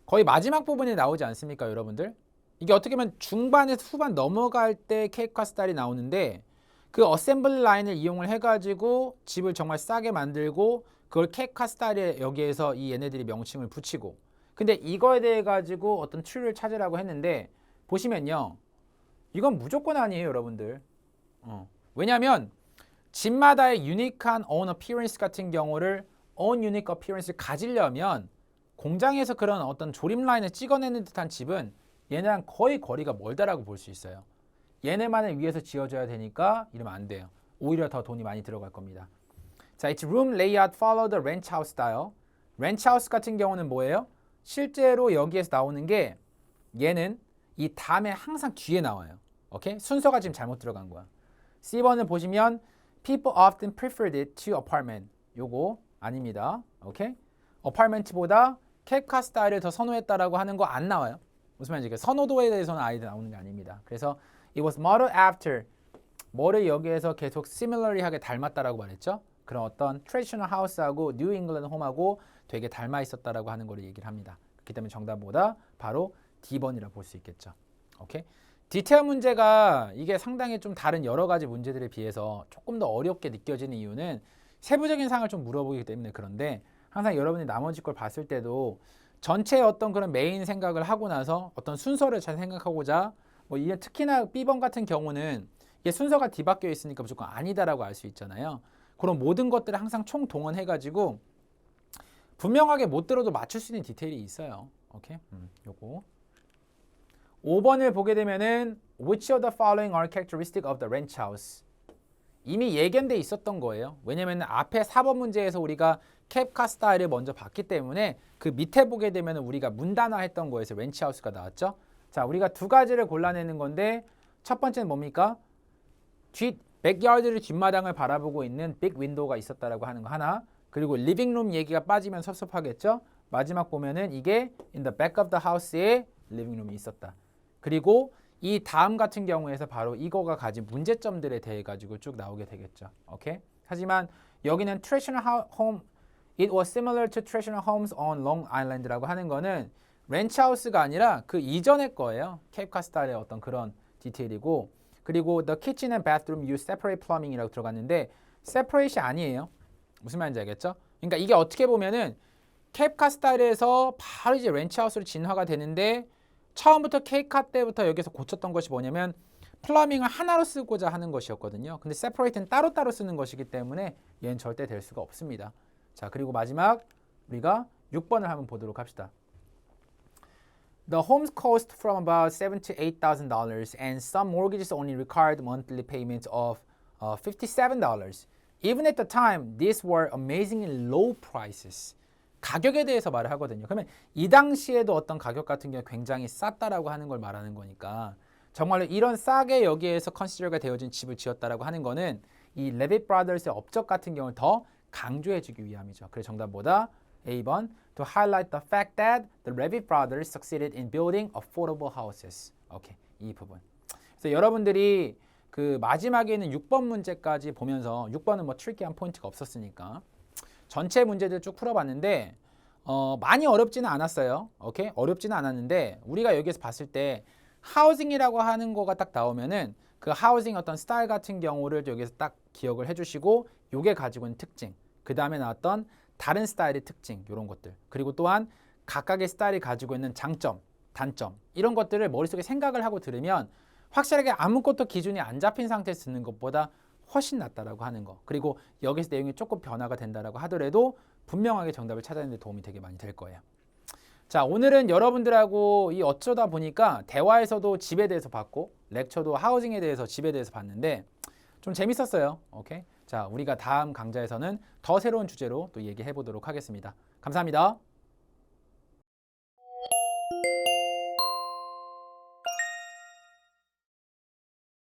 거의 마지막 부분에 나오지 않습니까, 여러분들? 이게 어떻게 보면 중반에서 후반 넘어갈 때 캡카 스타일이 나오는데 그 어셈블리 라인을 이용을 해가지고 집을 정말 싸게 만들고 그걸 캡카 스타일에 여기에서 이 얘네들이 명칭을 붙이고 근데 이거에 대해 가지고 어떤 트리를 찾으라고 했는데 보시면요. 이건 무조건 아니에요, 여러분들. 왜냐하면 집마다의 유니크한 own appearance 같은 경우를 own unique appearance를 가지려면 공장에서 그런 어떤 조립 라인을 찍어내는 듯한 집은 얘네랑 거의 거리가 멀다라고 볼 수 있어요. 얘네만을 위해서 지어줘야 되니까 이러면 안 돼요. 오히려 더 돈이 많이 들어갈 겁니다. 자, its room layout follow the ranch house style. ranch house 같은 경우는 뭐예요? 실제로 여기에서 나오는 게 얘는 이 다음에 항상 뒤에 나와요. 오케이? 순서가 지금 잘못 들어간 거야. C번을 보시면 people often preferred it to apartment. 요거 아닙니다. 오케이? apartment보다 캡카 스타일을 더 선호했다라고 하는 거 안 나와요. 무슨 말인지 선호도에 대해서는 아예 나오는 게 아닙니다. 그래서 it was modeled after 뭐를 여기에서 계속 similarly하게 닮았다라고 말했죠. 그런 어떤 traditional house하고 New England home하고 되게 닮아 있었다라고 하는 걸 얘기를 합니다. 그렇기 때문에 정답보다 바로 D번이라 볼 수 있겠죠. 오케이? 디테일 문제가 이게 상당히 좀 다른 여러 가지 문제들에 비해서 조금 더 어렵게 느껴지는 이유는 세부적인 사항을 좀 물어보기 때문에 그런데 항상 여러분이 나머지 걸 봤을 때도 전체 어떤 그런 메인 생각을 하고 나서 어떤 순서를 잘 생각하고자 뭐 이게 특히나 B번 같은 경우는 이게 순서가 뒤바뀌어 있으니까 무조건 아니다라고 알 수 있잖아요. 그런 모든 것들을 항상 총동원해가지고 분명하게 못 들어도 맞출 수 있는 디테일이 있어요. 오케이? 요거. 5번을 보게 되면은 Which of the following are characteristic of the ranch house? 이미 예견돼 있었던 거예요. 왜냐면 앞에 4번 문제에서 우리가 캡카 스타일을 먼저 봤기 때문에 그 밑에 보게 되면 우리가 문단화했던 거에서 렌치하우스가 나왔죠. 자, 우리가 두 가지를 골라내는 건데 첫 번째는 뭡니까? 백야드를 뒷마당을 바라보고 있는 빅 윈도우가 있었다라고 하는 거 하나. 그리고 리빙룸 얘기가 빠지면 섭섭하겠죠. 마지막 보면은 이게 in the back of the house에 리빙룸이 있었다. 그리고 이 다음 같은 경우에서 바로 이거가 가진 문제점들에 대해 가지고 쭉 나오게 되겠죠. 오케이? 하지만 여기는 traditional home, it was similar to traditional homes on Long Island라고 하는 거는 렌치하우스가 아니라 그 이전의 거예요. 케이프 카스타일의 어떤 그런 디테일이고, 그리고 the kitchen and bathroom use separate plumbing이라고 들어갔는데 separate이 아니에요. 무슨 말인지 알겠죠? 그러니까 이게 어떻게 보면은 케이프 카스타일에서 바로 이제 렌치하우스로 진화가 되는데 처음부터 케이카 때부터 여기서 고쳤던 것이 뭐냐면 플러밍을 하나로 쓰고자 하는 것이었거든요. 근데 separate는 따로따로 쓰는 것이기 때문에 얘는 절대 될 수가 없습니다. 자, 그리고 마지막 우리가 6번을 한번 보도록 합시다. The homes cost from about $7,000 to $8,000 and some mortgages only required monthly payments of $57. Even at the time, these were amazingly low prices. 가격에 대해서 말을 하거든요. 그러면 이 당시에도 어떤 가격 같은 경우 굉장히 쌌다라고 하는 걸 말하는 거니까 정말로 이런 싸게 여기에서 컨시더가 되어진 집을 지었다라고 하는 거는 이 레빗 브라더스의 업적 같은 경우를 더 강조해주기 위함이죠. 그래서 정답보다 A번 to highlight the fact that the Levitt brothers succeeded in building affordable houses. 오케이, 이 부분. 그래서 여러분들이 그 마지막에 있는 6번 문제까지 보면서 6번은 뭐 트리키한 포인트가 없었으니까 전체 문제들 쭉 풀어봤는데 많이 어렵지는 않았어요. 오케이? 어렵지는 않았는데 우리가 여기에서 봤을 때 하우징이라고 하는 거가 딱 나오면은 그 하우징 어떤 스타일 같은 경우를 여기서 딱 기억을 해주시고 요게 가지고 있는 특징, 그 다음에 나왔던 다른 스타일의 특징 이런 것들, 그리고 또한 각각의 스타일이 가지고 있는 장점, 단점 이런 것들을 머릿속에 생각을 하고 들으면 확실하게 아무것도 기준이 안 잡힌 상태에서 듣는 것보다 훨씬 낫다라고 하는 거. 그리고 여기서 내용이 조금 변화가 된다라고 하더라도 분명하게 정답을 찾아내는 데 도움이 되게 많이 될 거예요. 자, 오늘은 여러분들하고 이 어쩌다 보니까 대화에서도 집에 대해서 봤고 렉처도 하우징에 대해서 집에 대해서 봤는데 좀 재밌었어요. 오케이? 자, 우리가 다음 강좌에서는 더 새로운 주제로 또 얘기해 보도록 하겠습니다. 감사합니다.